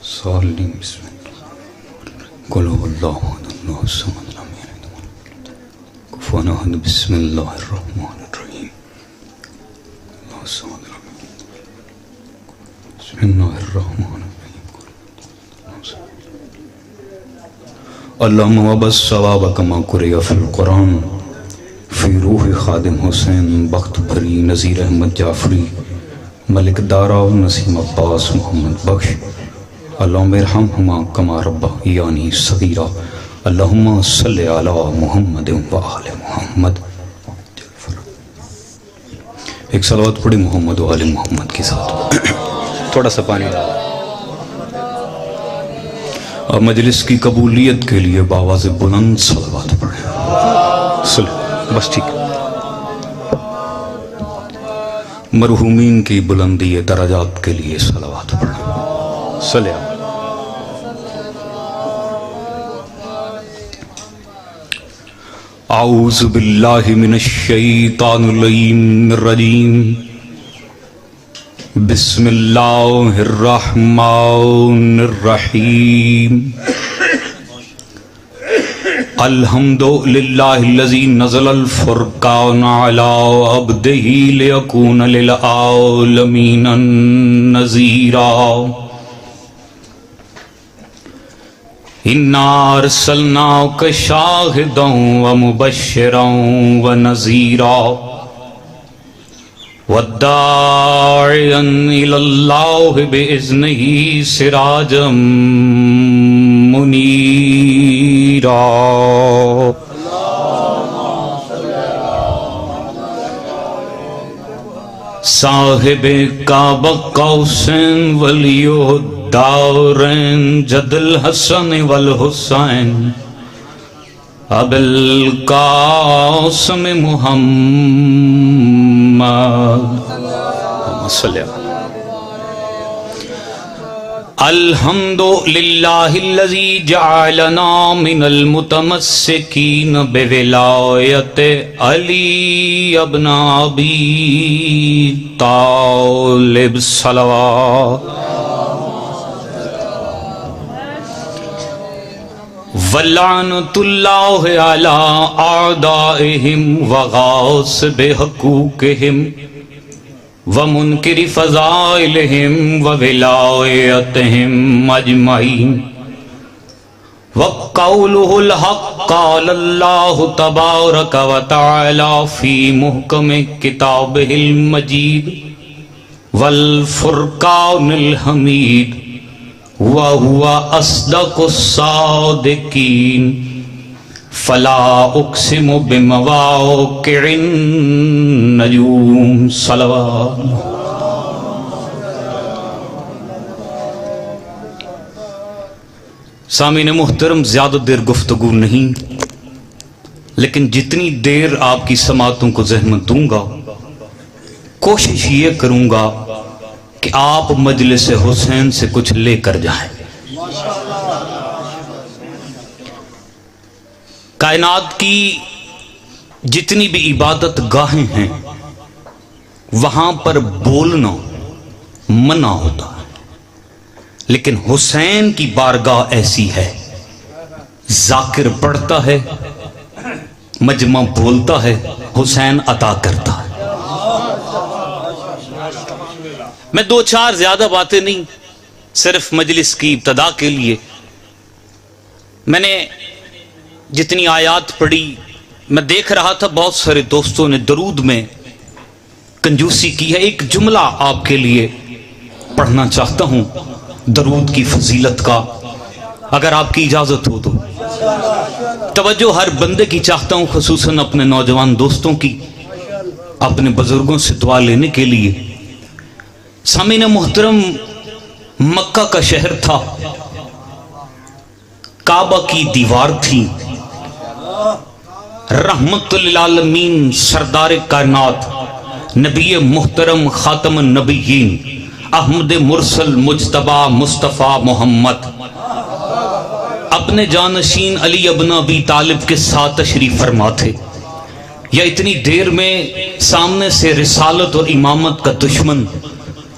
صالحین بسم اللہ قل هو اللہ احد اللہ الصمد لم یلد ولم یولد کفوا احد بسم اللہ الرحمن الرحیم اللہ الصمد لم یلد بسم اللہ الرحمن الرحیم اللہم وبس ثواب کما قرئ فی القرآن فی روح خادم حسین بخت بھری نذیر احمد جعفری ملک دارا نسیم عباس محمد بخش اللہم ارحمہما کما ربیانی صغیرا اللہم صلی علی محمد و آل محمد. ایک صلوات پڑھی محمد و آل محمد کے ساتھ. تھوڑا سا پانی مجلس کی قبولیت کے لیے باواز بلند صلوات پڑھیں. بس ٹھیک. مرحومین کی بلندی درجات کے لیے صلوات پڑھیں. صلی اللہ. اعوذ باللہ من الشیطان الرجیم بسم اللہ الرحمن الرحیم الحمدللہ الذی نزل الفرقان علی عبدہ لیکون للعالمین نذیرا اِنَّا أَرْسَلْنَاكَ شَاهِدًا وَمُبَشِّرًا وَنَذِيرًا وَدَاعِيًا إِلَى اللَّهِ بِإِذْنِهِ سِرَاجًا مُنِيرًا. صاحب کعبہ قوسین ولیہ دارین جد الحسن والحسین ابو القاسم محمد صلی اللہ. الحمدللہ الذی جعلنا من المتمسکین بولایت علی ابن ابی طالب صلوات وَلَعْنَةُ اللَّهِ عَلَىٰ أَعْدَائِهِمْ وَغَاصِبِ حُقُوقِهِمْ وَمُنْكِرِ فَضَائِلِهِمْ وَوِلَایَتِهِمْ أَجْمَعِينَ. وَقَوْلُهُ الْحَقُّ قَالَ اللَّهُ تَبَارَكَ وَتَعَالَى فِي مُحْكَمِ كِتَابِهِ الْمَجِيدِ وَالْفُرْقَانِ الْحَمِيدِ وَهُوَ أَصْدَقُ الصَّادِقِينَ. فَلَا أُقْسِمُ بِمَوَاقِعِ النُّجُومِ. صلوات. سامعین محترم، زیادہ دیر گفتگو نہیں، لیکن جتنی دیر آپ کی سماعتوں کو زحمت دوں گا کوشش یہ کروں گا کہ آپ مجلس حسین سے کچھ لے کر جائیں. کائنات کی جتنی بھی عبادت گاہیں ہیں وہاں پر بولنا منع ہوتا ہے، لیکن حسین کی بارگاہ ایسی ہے، ذاکر پڑھتا ہے، مجمع بولتا ہے، حسین عطا کرتا ہے. میں دو چار زیادہ باتیں نہیں، صرف مجلس کی ابتدا کے لیے میں نے جتنی آیات پڑھی، میں دیکھ رہا تھا بہت سارے دوستوں نے درود میں کنجوسی کی ہے. ایک جملہ آپ کے لیے پڑھنا چاہتا ہوں درود کی فضیلت کا، اگر آپ کی اجازت ہو تو. توجہ ہر بندے کی چاہتا ہوں، خصوصاً اپنے نوجوان دوستوں کی، اپنے بزرگوں سے دعا لینے کے لیے. سامعین محترم، مکہ کا شہر تھا، کعبہ کی دیوار تھی، رحمت للعالمین سردار کائنات نبی محترم خاتم النبیین احمد مرسل مجتبی مصطفیٰ محمد اپنے جانشین علی ابن ابی طالب کے ساتھ تشریف فرما تھے. یا اتنی دیر میں سامنے سے رسالت اور امامت کا دشمن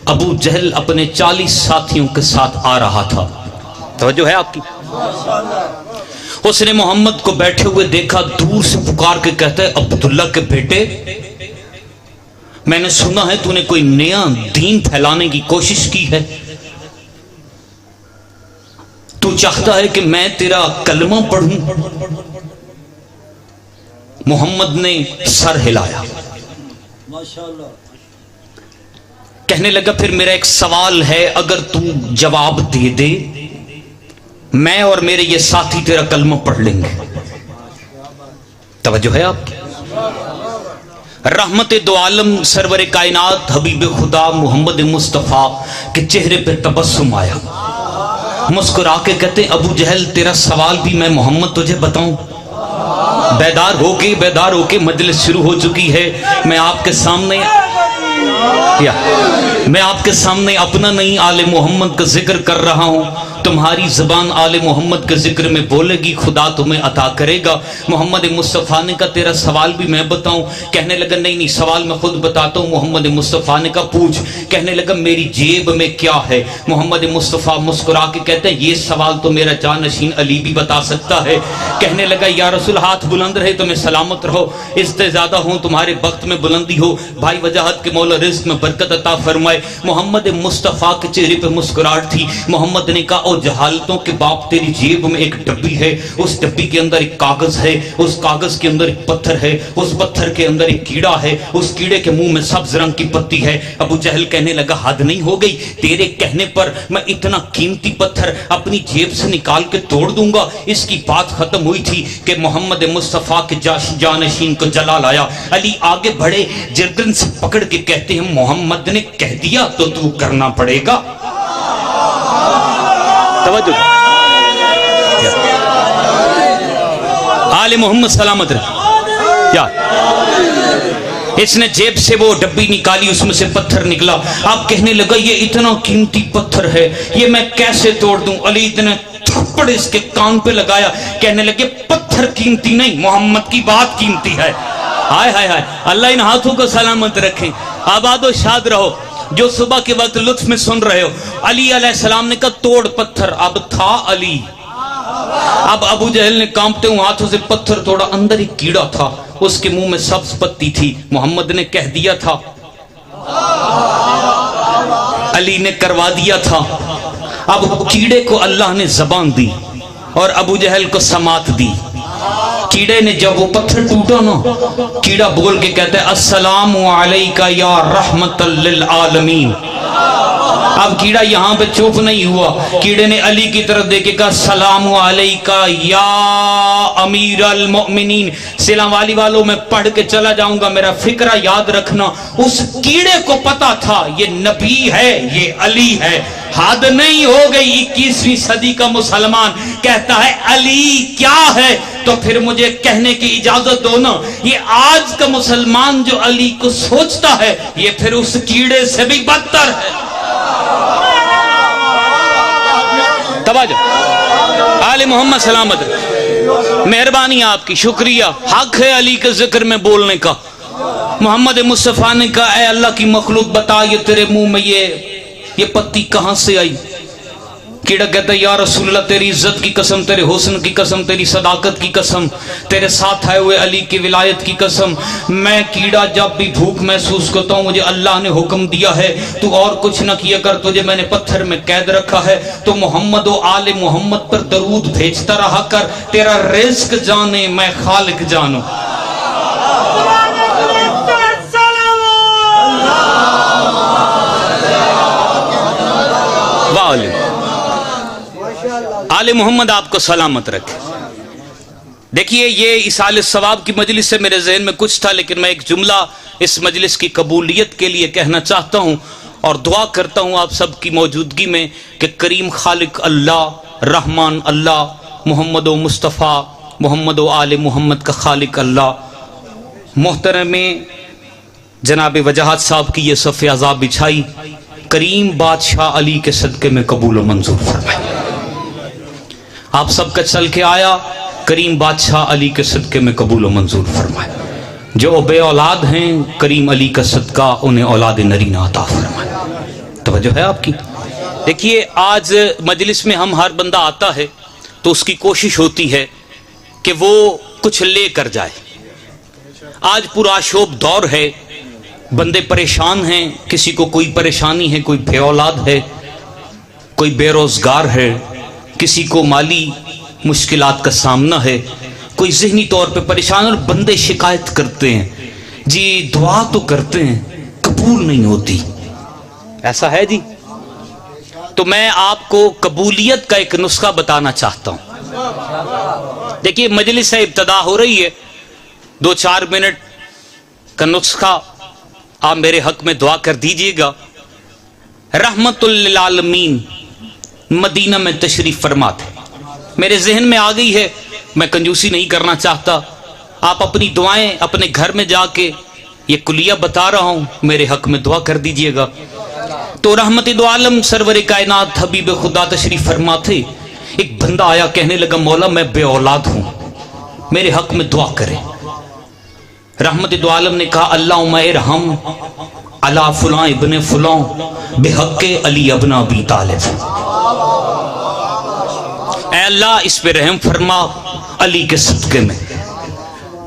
ابو جہل اپنے 40 ساتھیوں کے ساتھ آ رہا تھا. توجہ ہے آپ کی؟ اس نے محمد کو بیٹھے ہوئے دیکھا, دور سے پکار کے کہتا ہے, عبداللہ کے بیٹے, میں نے سنا ہے تو نے کوئی نیا دین پھیلانے کی کوشش کی ہے, تو چاہتا ہے کہ میں تیرا کلمہ پڑھوں. محمد نے سر ہلایا, کہنے لگا پھر میرا ایک سوال ہے, اگر تو جواب دے دے میں اور میرے یہ ساتھی تیرا کلمہ پڑھ لیں گے. توجہ ہے آپ کی؟ رحمت دو عالم سرور کائنات حبیب خدا محمد مصطفیٰ کے چہرے پہ تبسم آیا, مسکرا کے کہتے ابو جہل تیرا سوال بھی میں محمد تجھے بتاؤں. بیدار ہو کے مجلس شروع ہو چکی ہے. میں آپ کے سامنے اپنا نہیں آل محمد کا ذکر کر رہا ہوں. تمہاری زبان آل محمد کے ذکر میں بولے گی, خدا تمہیں عطا کرے گا. محمد مصطفیٰ نے کہا تیرا سوال بھی میں بتاؤں. کہنے لگا نہیں سوال میں خود بتاتا ہوں. محمد مصطفیٰ نے کہا پوچھ. کہنے لگا میری جیب میں کیا ہے. محمد مصطفیٰ مسکرا کے کہتے ہیں یہ سوال تو میرا جانشین علی بھی بتا سکتا ہے. کہنے لگا یا رسول ہاتھ بلند رہے تمہیں سلامت رہو, استزادہ ہوں تمہارے وقت میں بلندی ہو, بھائی وجاہت کے مولا رزق میں برکت عطا فرمائے. محمد مصطفیٰ کے چہرے پہ مسکراہٹ تھی. محمد نے کہا او جہالتوں کے باپ تیری جیب میں ایک ڈبی ہے, اس ڈبی کے اندر ایک کاغذ ہے, اس کاغذ کے اندر ایک پتھر ہے, اس پتھر کے اندر ایک کیڑا ہے, اس کیڑے کے منہ میں سبز رنگ کی پتی ہے. ابو جہل کہنے لگا حد نہیں ہو گئی, تیرے کہنے پر میں اتنا قیمتی پتھر اپنی جیب سے نکال کے توڑ دوں گا. اس کی بات ختم ہوئی تھی کہ محمد مصطفیٰ کے جانشین کو جلال آیا. علی آگے بڑھے, جرگن سے پکڑ کے کہتے ہیں محمد نے کہہ دیا تو کرنا پڑے گا. توجہ, آل محمد سلامت رہے. اس نے جیب سے وہ ڈبی نکالی, اس میں سے پتھر نکلا. آپ کہنے لگا یہ اتنا قیمتی پتھر ہے, یہ میں کیسے توڑ دوں. علی اتنے تھپڑ اس کے کان پہ لگایا, کہنے لگے پتھر قیمتی نہیں, محمد کی بات قیمتی ہے. ہائے ہائے ہائے, اللہ ان ہاتھوں کو سلامت رکھیں, آباد و شاد رہو. جو صبح کے وقت لطف میں سن رہے ہو, علی علیہ السلام نے کہا توڑ پتھر. اب تھا علی, اب ابو جہل نے کانپتے ہوں ہاتھوں سے پتھر توڑا. اندر ایک کیڑا تھا, اس کے منہ میں سبز پتی تھی. محمد نے کہہ دیا تھا, علی نے کروا دیا تھا. اب کیڑے کو اللہ نے زبان دی اور ابو جہل کو سماعت دی. کیڑے نے جب وہ پتھر ٹوٹا نا, کیڑا بول کے کہتا ہے السلام علیکہ یا رحمت للعالمین. اب کیڑا یہاں پہ چوپ نہیں ہوا, کیڑے نے علی کی طرف دیکھ کے کہا السلام علیکہ یا امیر المؤمنین. سلام والی والوں میں پڑھ کے چلا جاؤں گا, میرا فکرہ یاد رکھنا. اس کیڑے کو پتا تھا یہ نبی ہے, یہ علی ہے. حد نہیں ہو گئی, 21ویں صدی کا مسلمان کہتا ہے علی کیا ہے, تو پھر مجھے کہنے کی اجازت دو نا, یہ آج کا مسلمان جو علی کو سوچتا ہے یہ پھر اس کیڑے سے بھی بدتر ہے. توجہ, آل محمد سلامت, مہربانی آپ کی, شکریہ. حق ہے علی کے ذکر میں بولنے کا. محمد مصطفیٰ نے کہا اے اللہ کی مخلوق بتا یہ تیرے منہ میں یہ پتی کہاں سے آئی. کیڑا کہتا ہے یا رسول اللہ تیری عزت کی قسم, تیرے حسن کی قسم, تیری صداقت کی قسم, تیرے ساتھ آئے ہوئے علی کی ولایت کی قسم, میں کیڑا جب بھی بھوک محسوس کرتا ہوں مجھے اللہ نے حکم دیا ہے تو اور کچھ نہ کیا کر, تجھے میں نے پتھر میں قید رکھا ہے تو محمد و آل محمد پر درود بھیجتا رہا کر. تیرا رزق جانے میں خالق جانوں. آل محمد آپ کو سلامت رکھے. دیکھیے یہ اصال ثواب کی مجلس سے میرے ذہن میں کچھ تھا, لیکن میں ایک جملہ اس مجلس کی قبولیت کے لیے کہنا چاہتا ہوں اور دعا کرتا ہوں آپ سب کی موجودگی میں کہ کریم خالق اللہ, رحمان اللہ, محمد و مصطفیٰ محمد و آل محمد کا خالق اللہ, محترم جناب وجاہت صاحب کی یہ صف عذاب بچھائی کریم بادشاہ علی کے صدقے میں قبول و منظور فرمائے. آپ سب کا چل کے آیا, کریم بادشاہ علی کے صدقے میں قبول و منظور فرمائے. جو بے اولاد ہیں کریم علی کا صدقہ انہیں اولاد نرینہ عطا فرمائے. توجہ ہے آپ کی؟ دیکھیے آج مجلس میں ہم ہر بندہ آتا ہے تو اس کی کوشش ہوتی ہے کہ وہ کچھ لے کر جائے. آج پرآشوب دور ہے، بندے پریشان ہیں، کسی کو کوئی پریشانی ہے، کوئی بے اولاد ہے، کوئی بے روزگار ہے، کسی کو مالی مشکلات کا سامنا ہے، کوئی ذہنی طور پہ پریشان، اور بندے شکایت کرتے ہیں جی دعا تو کرتے ہیں قبول نہیں ہوتی. ایسا ہے جی؟ تو میں آپ کو قبولیت کا ایک نسخہ بتانا چاہتا ہوں. دیکھیے مجلس سے ابتدا ہو رہی ہے، 2-4 منٹ کا نسخہ آپ میرے حق میں دعا کر دیجئے گا. رحمت للعالمین مدینہ میں تشریف فرما تھے، میرے ذہن میں آ گئی ہے، میں کنجوسی نہیں کرنا چاہتا. آپ اپنی دعائیں اپنے گھر میں جا کے، یہ کلیہ بتا رہا ہوں، میرے حق میں دعا کر دیجئے گا. تو رحمت دو عالم سرور کائنات حبیب خدا تشریف فرما تھے. ایک بندہ آیا، کہنے لگا مولا میں بے اولاد ہوں، میرے حق میں دعا کرے. رحمت دو عالم نے کہا اللہم ارحم علی فلاں ابن فلاں بحق علی ابن ابی طالب. اے اللہ اس پہ رحم فرما علی کے صدقے میں.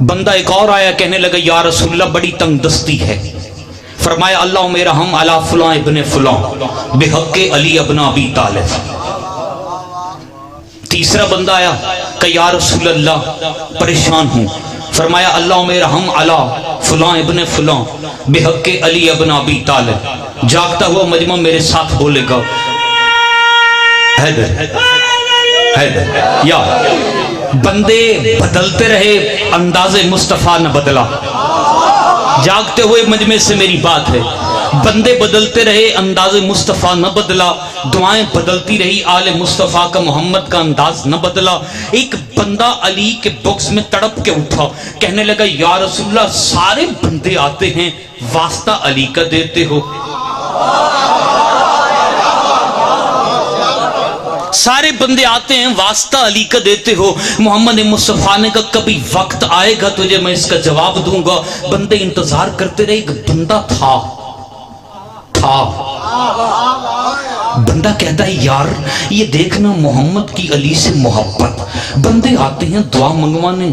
بندہ ایک اور آیا، کہنے لگا یا رسول اللہ بڑی تنگ دستی ہے. فرمایا اللہم ارحم علی فلاں ابن فلاں بحق علی ابن ابی طالب. تیسرا بندہ آیا کہ یا رسول اللہ پریشان ہوں. فرمایا اللہم ارحم علی فلاں ابن فلاں بحق علی ابن ابی طالب. جاگتا ہوا مجمع میرے ساتھ بولے گا حیدر حیدر. یا بندے بدلتے رہے، انداز مصطفیٰ نہ بدلا. جاگتے ہوئے مجمع سے میری بات ہے، بندے بدلتے رہے، انداز مصطفیٰ نہ بدلا. دعائیں بدلتی رہی، آل مصطفیٰ کا محمد کا انداز نہ بدلا. ایک بندہ علی کے بکس میں تڑپ کے اٹھا، کہنے لگا یا رسول اللہ سارے بندے آتے ہیں، واسطہ علی کا دیتے ہو. سارے بندے آتے ہیں، واسطہ علی کا دیتے ہو. محمد مصطفیٰ نے کہا کبھی وقت آئے گا تجھے میں اس کا جواب دوں گا. بندے انتظار کرتے رہے. ایک بندہ تھا بندہ کہتا ہے یار یہ دیکھنا محمد کی علی سے محبت، بندے آتے ہیں دعا منگوانے،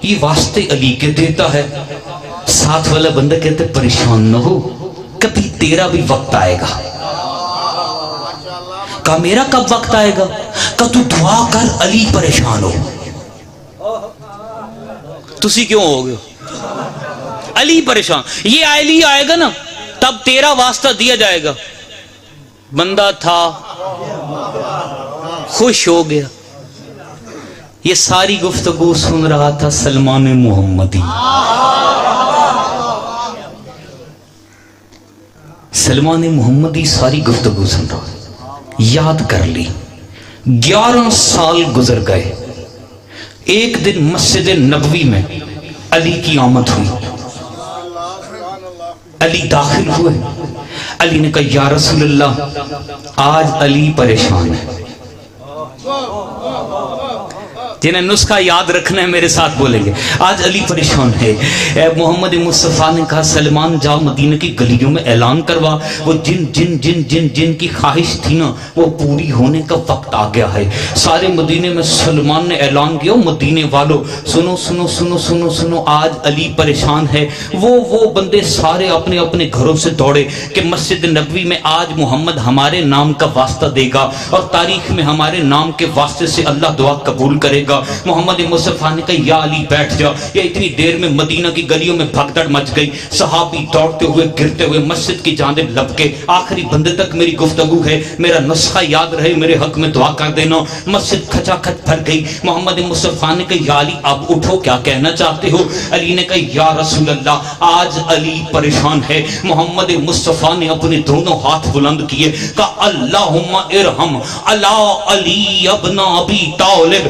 یہ واسطے علی کے دیتا ہے. ساتھ والا بندہ کہتے پریشان نہ ہو، کبھی تیرا بھی وقت آئے گا. کہا میرا کب وقت آئے گا؟ کہا تو دعا کر علی پریشان ہو. تسی کیوں ہو گئے؟ علی پریشان، یہ علی آئے گا نا تب تیرا واسطہ دیا جائے گا. بندہ تھا خوش ہو گیا. یہ ساری گفتگو سن رہا تھا سلمان محمدی. سلمان محمدی ساری گفتگو سن رہا. یاد کر لی 11 سال گزر گئے. ایک دن مسجد نبوی میں علی کی آمد ہوئی. علی داخل ہوئے. علی نے کہا یا رسول اللہ آج علی پریشان ہے. جنہیں نسخہ یاد رکھنا ہے میرے ساتھ بولیں گے آج علی پریشان ہے. محمد مصطفیٰ نے کہا سلمان جا مدینہ کی گلیوں میں اعلان کروا، وہ جن جن جن جن جن کی خواہش تھی نا وہ پوری ہونے کا وقت آ گیا ہے. سارے مدینے میں سلمان نے اعلان کیا مدینے والو سنو سنو سنو سنو سنو آج علی پریشان ہے. وہ بندے سارے اپنے اپنے گھروں سے دوڑے کہ مسجد نبوی میں آج محمد ہمارے نام کا واسطہ دے گا اور تاریخ میں ہمارے نام کے واسطے سے اللہ دعا قبول کرے گا. محمد مصطفیٰ نے کہا یا علی بیٹھ جا. یا اتنی دیر میں مدینہ کی گلیوں میں بھگدڑ مچ گئی. صحابی دوڑتے ہوئے گرتے ہوئے مسجد کی جانب لپ کے. آخری بندے تک میری گفتگو ہے، میرا نسخہ یاد رہے، میرے حق میں دعا کر دینا. مسجد کھچا کھچ بھر گئی. محمد مصطفیٰ نے کہا یا علی اب اٹھو کیا کہنا چاہتے ہو؟ علی نے کہا یا رسول اللہ آج علی پریشان ہے. محمد مصطفیٰ نے اپنے دونوں ہاتھ بلند کیے، کہا اللہم ارحم علی علی ابن ابی طالب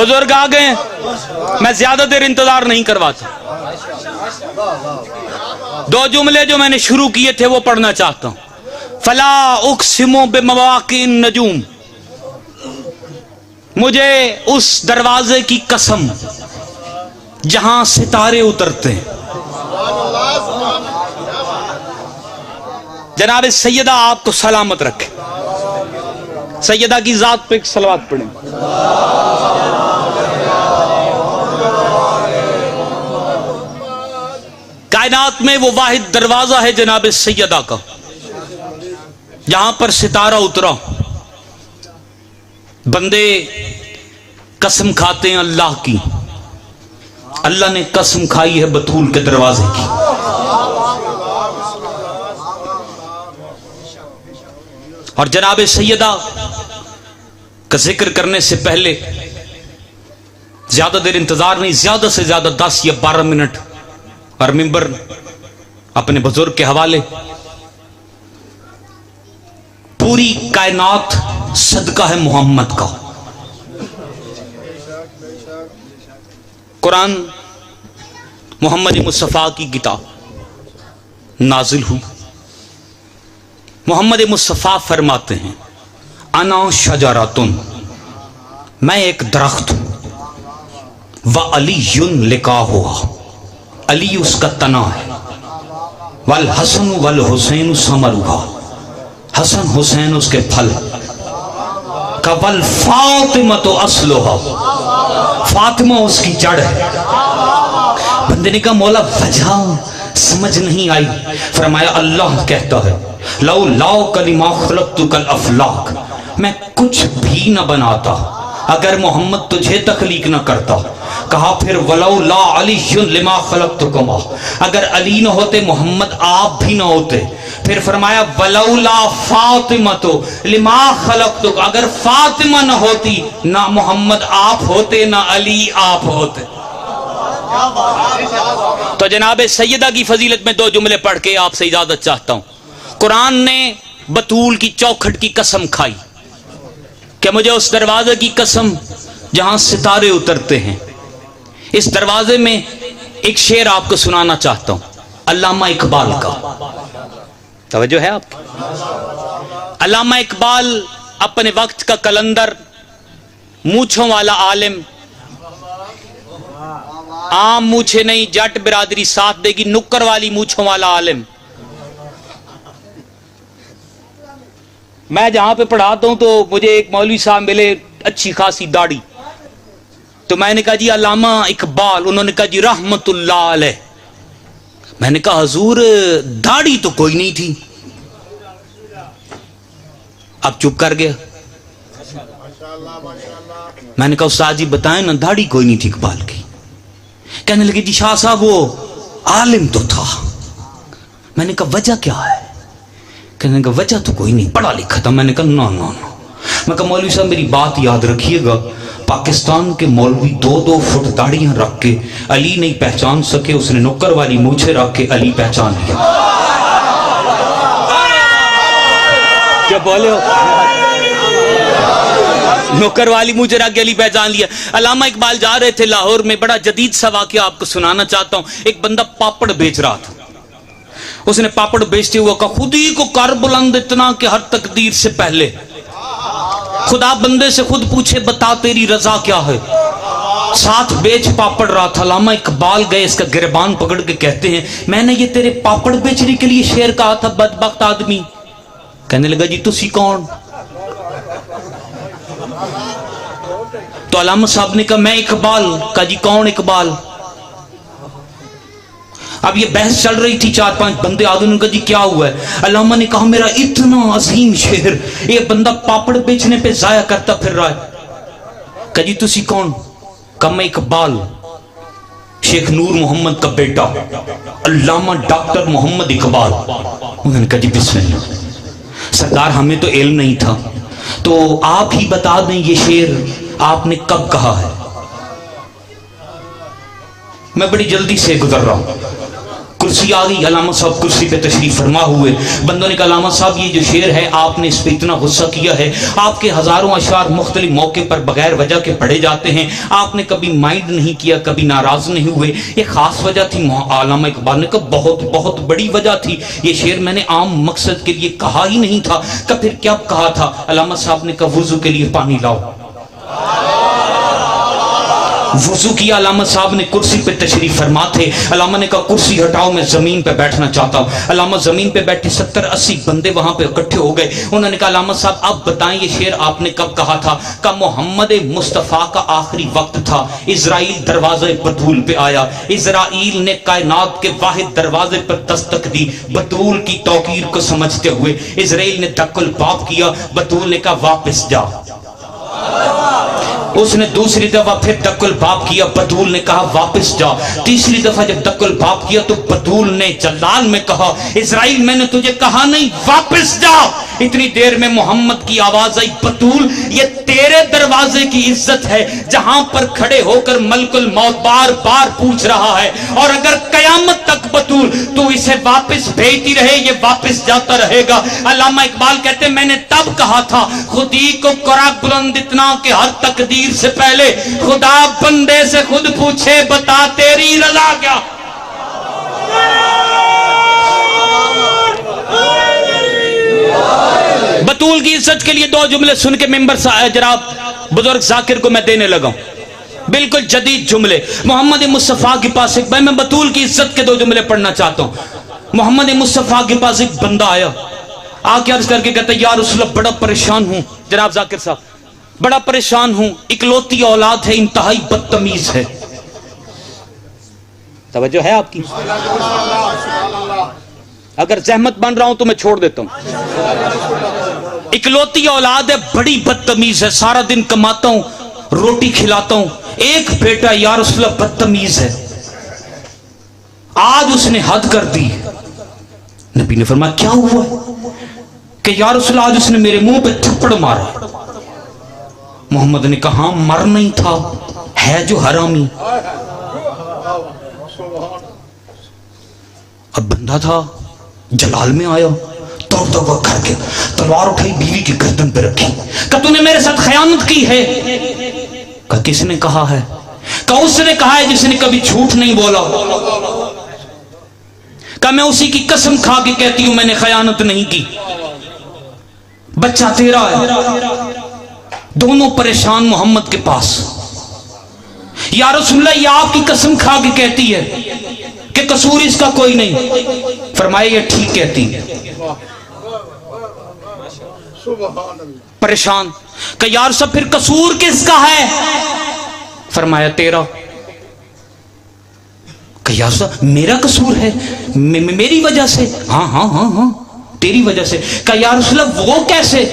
بزرگ آ گئے، میں زیادہ دیر انتظار نہیں کرواتا، دو جملے جو میں نے شروع کیے تھے وہ پڑھنا چاہتا ہوں۔ فلا اقسم بمواقع النجوم، مجھے اس دروازے کی قسم جہاں ستارے اترتے ہیں۔ جناب سیدہ آپ کو سلامت رکھے، سیدہ کی ذات پہ ایک صلوات پڑھیں۔ کائنات میں وہ واحد دروازہ ہے جناب سیدہ کا جہاں پر ستارہ اترا، بندے قسم کھاتے ہیں اللہ کی، اللہ نے قسم کھائی ہے بطول کے دروازے کی۔ اور جناب سیدہ کا ذکر کرنے سے پہلے زیادہ دیر انتظار نہیں، زیادہ سے زیادہ 10 یا 12 منٹ، اور ممبر اپنے بزرگ کے حوالے۔ پوری کائنات صدقہ ہے محمد کا۔ قرآن محمد مصطفیٰ کی کتاب نازل ہوئی، محمد مصطفیٰ فرماتے ہیں انا شجراتن، میں ایک درخت ہوں، وعلی لکھا ہوا، علی اس کا تنا ہے، والحسن والحسین ثمرها، حسن حسین اس کے پھل، والفاطمۃ اصلها، فاطمہ اس کی جڑ ہے۔ بندے نے کہا مولا وجہ سمجھ نہیں آئی، فرمایا اللہ کہتا ہے لولا کلمہ خلقتک الافلاک، میں کچھ بھی نہ بناتا اگر محمد تجھے تخلیق نہ کرتا۔ کہا پھر ولولا علی لما خلقتکما، اگر علی نہ ہوتے محمد آپ بھی نہ ہوتے۔ پھر فرمایا ولولا فاطمۃ لما خلقتک، اگر فاطمہ نہ ہوتی نہ محمد آپ ہوتے نہ علی آپ ہوتے۔ تو جناب سیدہ کی فضیلت میں 2 جملے پڑھ کے آپ سے اجازت چاہتا ہوں۔ قرآن نے بطول کی چوکھٹ کی قسم کھائی کہ مجھے اس دروازے کی قسم جہاں ستارے اترتے ہیں۔ اس دروازے میں ایک شعر آپ کو سنانا چاہتا ہوں، علامہ اقبال کا، توجہ ہے آپ کی؟ علامہ اقبال اپنے وقت کا کلندر، مونچھوں والا عالم، عام مونچھے نہیں جٹ برادری ساتھ دے گی، نکر والی مونچھوں والا عالم۔ میں جہاں پہ پڑھاتا ہوں تو مجھے ایک مولوی صاحب ملے، اچھی خاصی داڑھی، تو میں نے کہا جی علامہ اقبال، انہوں نے کہا جی رحمت اللہ علیہ۔ میں نے کہا حضور داڑھی تو کوئی نہیں تھی، اب چپ کر گیا۔ میں نے کہا استاد جی بتائیں نا، داڑھی کوئی نہیں تھی اقبال کی۔ کہنے لگے جی شاہ صاحب وہ عالم تو تھا۔ میں نے کہا وجہ کیا ہے؟ کہنے لگا وجہ تو کوئی نہیں، پڑھا لکھا تھا۔ میں نے کہا نو نو نو، میں کہا مولوی صاحب میری بات یاد رکھیے گا، پاکستان کے مولوی 2-2 فٹ داڑیاں رکھ کے علی نہیں پہچان سکے، اس نے نکر والی مونچھیں رکھ کے علی پہچان لیا۔ کیا بولے ہو؟ نوکر والی مجھے رکھ کے علی پہچان لیا۔ علامہ اقبال جا رہے تھے لاہور میں، بڑا جدید سا واقعہ آپ کو سنانا چاہتا ہوں۔ ایک بندہ پاپڑ بیچ رہا تھا، اس نے پاپڑ بیچتے ہوا کہا خود ہی کو کر بلند اتنا کہ ہر تقدیر سے پہلے، خدا بندے سے خود پوچھے بتا تیری رضا کیا ہے۔ ساتھ بیچ پاپڑ رہا تھا، علامہ اقبال گئے اس کا گریبان پکڑ کے کہتے ہیں میں نے یہ تیرے پاپڑ بیچنے کے لیے شعر کہا تھا بدبخت آدمی۔ کہنے لگا جی تسی کون؟ تو علامہ صاحب نے کہا میں اقبال۔ کہا جی کون اقبال؟ اب یہ بحث چل رہی تھی، 4-5 بندے آدھے نے کہا جی کیا ہوا ہے؟ علامہ نے کہا میرا اتنا عظیم شعر یہ بندہ پاپڑ بیچنے پہ ضائع کرتا پھر رہا ہے۔ کہا جی تسی کون؟ کہا میں اقبال، شیخ نور محمد کا بیٹا، علامہ ڈاکٹر محمد اقبال۔ انہوں نے کہا جی بسم اللہ۔ سرکار ہمیں تو علم نہیں تھا، تو آپ ہی بتا دیں یہ شعر آپ نے کب کہا ہے؟ میں بڑی جلدی سے گزر رہا ہوں، کرسی آ گئی، علامہ صاحب کرسی پہ تشریف فرما ہوئے۔ بندوں نے کہا علامہ صاحب یہ جو شعر ہے آپ نے اس پہ اتنا غصہ کیا ہے، آپ کے ہزاروں اشعار مختلف موقع پر بغیر وجہ کے پڑھے جاتے ہیں، آپ نے کبھی مائنڈ نہیں کیا، کبھی ناراض نہیں ہوئے، یہ خاص وجہ تھی؟ علامہ اقبال نے کہا بہت بہت بڑی وجہ تھی، یہ شعر میں نے عام مقصد کے لیے کہا ہی نہیں تھا۔ کہ پھر کیا کہا تھا؟ علامہ صاحب نے کہا وضو کے لیے پانی لاؤ۔ وضو کیا، علامہ صاحب نے کرسی پہ تشریف فرما تھے۔ علامہ نے کہا کرسی ہٹاؤ، میں زمین پہ بیٹھنا چاہتا ہوں۔ علامہ زمین پہ بیٹھے، 70-80 بندے وہاں پہ اکٹھے ہو گئے۔ انہوں نے کہا علامہ صاحب آپ بتائیں یہ شعر آپ نے کب کہا تھا؟ کہ محمد مصطفیٰ کا آخری وقت تھا، اسرائیل دروازے بطول پہ آیا، اسرائیل نے کائنات کے واحد دروازے پر دستک دی، بطول کی توقیر کو سمجھتے ہوئے اسرائیل نے دق الباب کیا، بطول نے کہا واپس جا۔ اس نے دوسری دفعہ پھر دق الباب کیا، بطول نے کہا واپس جا۔ تیسری دفعہ جب دق الباب کیا تو بطول نے جلال میں کہا اسرائیل میں نے تجھے کہا نہیں واپس جا۔ اتنی دیر میں محمد کی آواز آئی بطول یہ تیرے دروازے کی عزت ہے جہاں پر کھڑے ہو کر ملک الموت بار بار پوچھ رہا ہے، اور اگر قیامت تک بطول تو اسے واپس بھیجتی رہے یہ واپس جاتا رہے گا۔ علامہ اقبال کہتے میں نے تب کہا تھا خودی کو کرا بلند اتنا کہ ہر تقدیر سے پہلے خدا بندے سے خود پوچھے بتا تیری رضا کیا۔ بطول کی عزت کے لیے 2 جملے سن کے ممبر جناب بزرگ ذاکر کو میں دینے لگا ہوں، بالکل جدید جملے۔ محمد مصطفیٰ کے پاس ایک میں بطول کی عزت کے 2 جملے پڑھنا چاہتا ہوں۔ محمد مصطفیٰ کے پاس ایک بندہ آیا، آ کے عرض کر کے کہتا یا رسول اللہ بڑا پریشان ہوں، جناب ذاکر صاحب بڑا پریشان ہوں، اکلوتی اولاد ہے، انتہائی بدتمیز ہے۔ توجہ ہے آپ کی؟ اگر زحمت بن رہا ہوں تو میں چھوڑ دیتا ہوں۔ اکلوتی اولاد ہے، بڑی بدتمیز ہے، سارا دن کماتا ہوں، روٹی کھلاتا ہوں، ایک بیٹا یا رسول اللہ بدتمیز ہے، آج اس نے حد کر دی۔ نبی نے فرمایا کیا ہوا کہ یا رسول اللہ آج اس نے میرے منہ پہ تھپڑ مارا۔ محمد نے کہا ہاں مر نہیں تھا، ہے جو حرامی۔ اب بندہ تھا، جلال میں آیا، دوڑتا ہوا گھر کے تلوار اٹھائی، بیوی کی گردن پہ رکھی، کہ تو نے میرے ساتھ خیانت کی ہے۔ کہ کس نے کہا ہے؟ کہ اس نے کہا ہے جس نے کبھی جھوٹ نہیں بولا۔ کہ میں اسی کی قسم کھا کے کہتی ہوں میں نے خیانت نہیں کی۔ بچہ تیرا ہے۔ دونوں پریشان محمد کے پاس، یا رسول اللہ یہ آپ کی قسم کھا کے کہتی ہے کہ قصور اس کا کوئی نہیں۔ فرمایا یہ ٹھیک کہتی ہے۔ پریشان کہ یا رسول اللہ پھر قصور کس کا ہے؟ فرمایا تیرا۔ کہ یا رسول اللہ میرا قصور ہے میری وجہ سے؟ ہاں ہاں ہاں ہاں تیری وجہ سے۔ کہ یا رسول اللہ وہ کیسے؟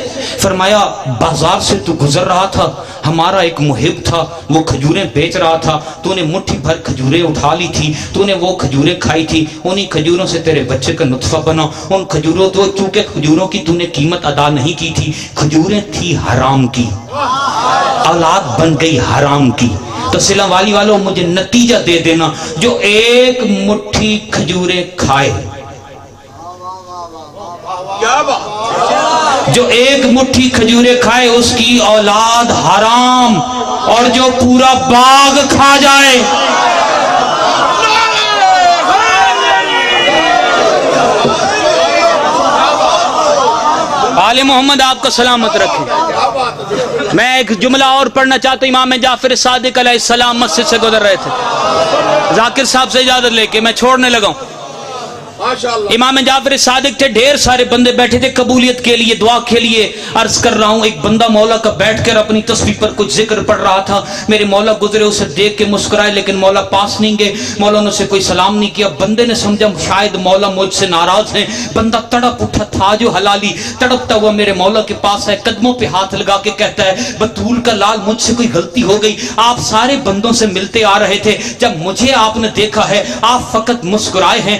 فرمایا بازار سے تو گزر رہا تھا، ہمارا ایک محب تھا، وہ کھجوریں بیچ رہا تھا، تو نے مٹھی بھر کھجوریں اٹھا لی تھی، تو نے وہ کھجوریں کھائی تھی، انہی کھجوروں سے تیرے بچے کا نطفہ بنا۔ ان کھجوروں تو چونکہ کھجوروں کی تو نے قیمت ادا نہیں کی تھی، کھجوریں تھی حرام کی، اولاد بن گئی حرام کی۔ تو صلہ والی والوں مجھے نتیجہ دے دینا، جو ایک مٹھی کھجوریں کھائے، جو ایک مٹھی کھجوریں کھائے اس کی اولاد حرام، اور جو پورا باغ کھا جائے آل محمد آپ کو سلامت رکھے۔ میں ایک جملہ اور پڑھنا چاہتا ہوں۔ امام جعفر صادق علیہ السلام مسجد سے گزر رہے تھے، ذاکر صاحب سے اجازت لے کے میں چھوڑنے لگا ہوں۔ امام جعفر صادق تھے، ڈھیر سارے بندے بیٹھے تھے قبولیت کے لیے، دعا کے لیے۔ عرض کر رہا ہوں ایک بندہ مولا کا بیٹھ کر اپنی تسبیح پر کچھ ذکر پڑھ رہا تھا، میرے مولا گزرے، اسے دیکھ کے مسکرائے، لیکن مولا پاس نہیں گئے، مولا نے اسے کوئی سلام نہیں کیا۔ بندے نے سمجھا شاید مولا مجھ سے ناراض ہیں، بندہ تڑپ اٹھا تھا جو حلالی، تڑپتا ہوا میرے مولا کے پاس ہے، قدموں پہ ہاتھ لگا کے کہتا ہے بطول کا لال مجھ سے کوئی غلطی ہو گئی، آپ سارے بندوں سے ملتے آ رہے تھے، جب مجھے آپ نے دیکھا ہے آپ فقط مسکرائے ہیں،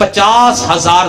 50,000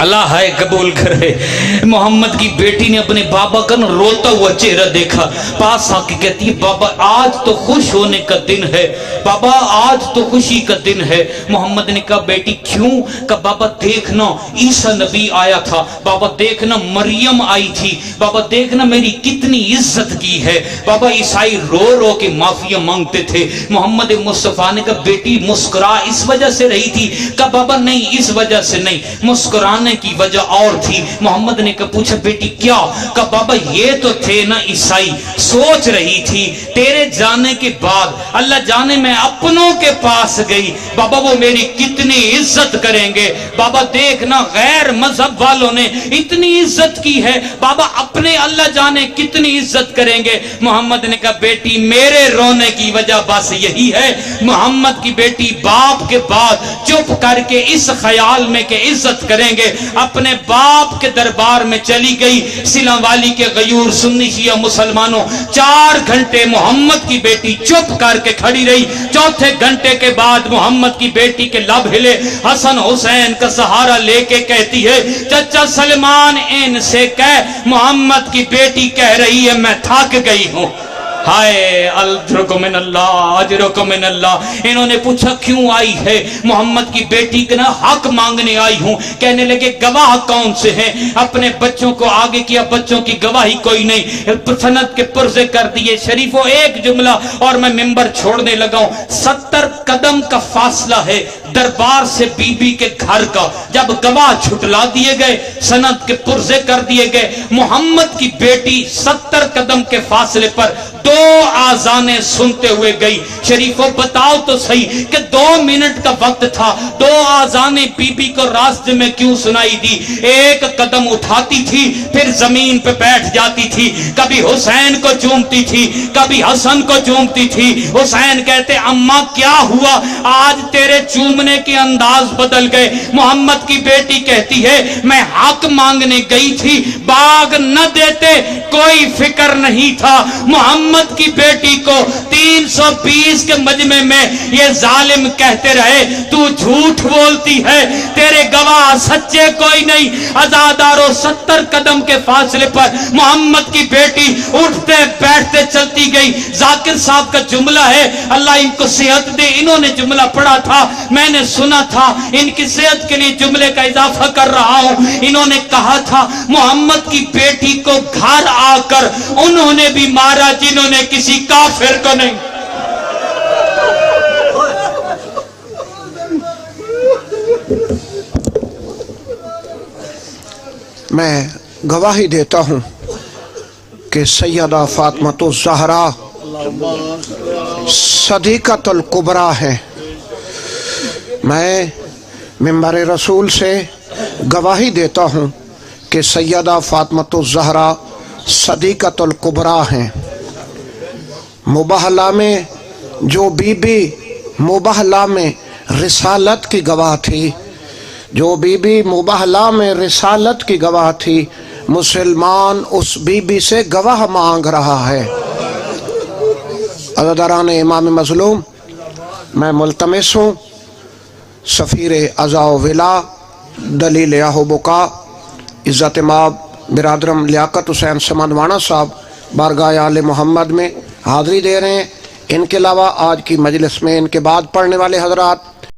اللہ ہے قبول کرے۔ محمد کی بیٹی نے اپنے بابا کا روتا ہوا چہرہ دیکھا، پاس آ کے کہتی ہے بابا آج تو خوش ہونے کا دن ہے، بابا آج تو خوشی کا دن ہے۔ محمد نے کہا بیٹی کیوں؟ کہا بابا دیکھنا عیسیٰ نبی آیا تھا، بابا دیکھنا مریم آئی تھی، بابا دیکھنا میری کتنی عزت کی ہے۔ بابا عیسائی رو رو کے معافیاں مانگتے تھے۔ محمد مصطفیٰ نے کہا بیٹی مسکرا اس وجہ سے رہی تھی؟ کہا بابا نہیں اس وجہ سے نہیں، مسکرانے کی وجہ اور تھی۔ محمد نے کہا پوچھا بیٹی کیا؟ کہا بابا یہ تو تھے نا عیسائی، سوچ رہی تھی تیرے جانے کے بعد اللہ جانے میں اپنوں کے پاس گئی، بابا وہ میری کتنی عزت کریں گے۔ بابا دیکھنا غیر مذہب والوں نے اتنی عزت کی ہے، بابا اپنے اللہ جانے کتنی عزت کریں گے۔ محمد نے کہا بیٹی میرے رونے کی وجہ بس یہی ہے، محمد کی بیٹی باپ کے بعد چپ کر کے اس خیال میں کہ عزت کریں گے اپنے باپ کے دربار میں چلی گئی۔ سیلان والی کے غیور سنی شیعہ مسلمانوں 4 گھنٹے محمد کی بیٹی چپ کر کے کھڑی رہی۔ چوتھے گھنٹے کے بعد محمد کی بیٹی کے لب ہلے، حسن حسین کا سہارا لے کے کہتی ہے چچا سلمان ان سے کہہ محمد کی بیٹی کہہ رہی ہے میں تھک گئی ہوں۔ ہائے اجرکم من اللہ اجرکم من اللہ۔ انہوں نے پوچھا کیوں آئی ہے؟ محمد کی بیٹی کا حق مانگنے آئی ہوں۔ کہنے لگے گواہ کون سے ہیں؟ اپنے بچوں کو آگے کیا، بچوں کی گواہی کوئی نہیں، سند کے پرزے کر دیے۔ شریفوں ایک جملہ اور میں ممبر چھوڑنے لگا ہوں۔ 70 قدم کا فاصلہ ہے دربار سے بی بی کے گھر کا۔ جب گواہ چھٹلا دیے گئے، سند کے پرزے کر دیے گئے، محمد کی بیٹی 70 قدم کے فاصلے پر 2 آذانیں سنتے ہوئے گئی۔ شریفوں بتاؤ تو صحیح کہ 2 منٹ کا وقت تھا، 2 آذانیں بی بی کو راستے میں کیوں سنائی دی؟ ایک قدم اٹھاتی تھی پھر زمین پہ بیٹھ جاتی تھی، کبھی حسین کو چومتی تھی کبھی حسن کو چومتی تھی۔ حسین کہتے اماں کیا ہوا آج تیرے چومنے کے انداز بدل گئے؟ محمد کی بیٹی کہتی ہے میں حق مانگنے گئی تھی، باغ نہ دیتے کوئی فکر نہیں تھا۔ محمد کی بیٹی کو 320 کے مجمع میں یہ ظالم کہتے رہے تو جھوٹ بولتی ہے، تیرے گواہ سچے کوئی نہیں۔ ازاداروں 70 قدم کے فاصلے پر محمد کی بیٹی اٹھتے بیٹھتے چلتی گئی۔ ذاکر صاحب کا جملہ ہے اللہ ان کو صحت دے، انہوں نے جملہ پڑھا تھا میں نے سنا تھا، ان کی صحت کے لیے جملے کا اضافہ کر رہا ہوں۔ انہوں نے کہا تھا محمد کی بیٹی کو گھر آ کر انہوں نے بھی مارا جنہوں نے کسی کافر کو نہیں۔ میں گواہی دیتا ہوں کہ سیدہ فاطمہ الزہرا صدیقۃ الکبریٰ ہے۔ میں ممبر رسول سے گواہی دیتا ہوں کہ سیدہ فاطمہ الزہرا صدیقۃ الکبریٰ ہیں۔ مباہلہ میں جو بی بی مباہلہ میں رسالت کی گواہ تھی، جو بی بی مباہلہ میں رسالت کی گواہ تھی، مسلمان اس بی بی سے گواہ مانگ رہا ہے۔ عزاداران امام مظلوم، میں ملتمس ہوں سفیر عزا و ولا دلیل آہ و بکا عزت مآب برادرم لیاقت حسین سمندوانا صاحب بارگاہ آل محمد میں حاضری دے رہے ہیں۔ ان کے علاوہ آج کی مجلس میں ان کے بعد پڑھنے والے حضرات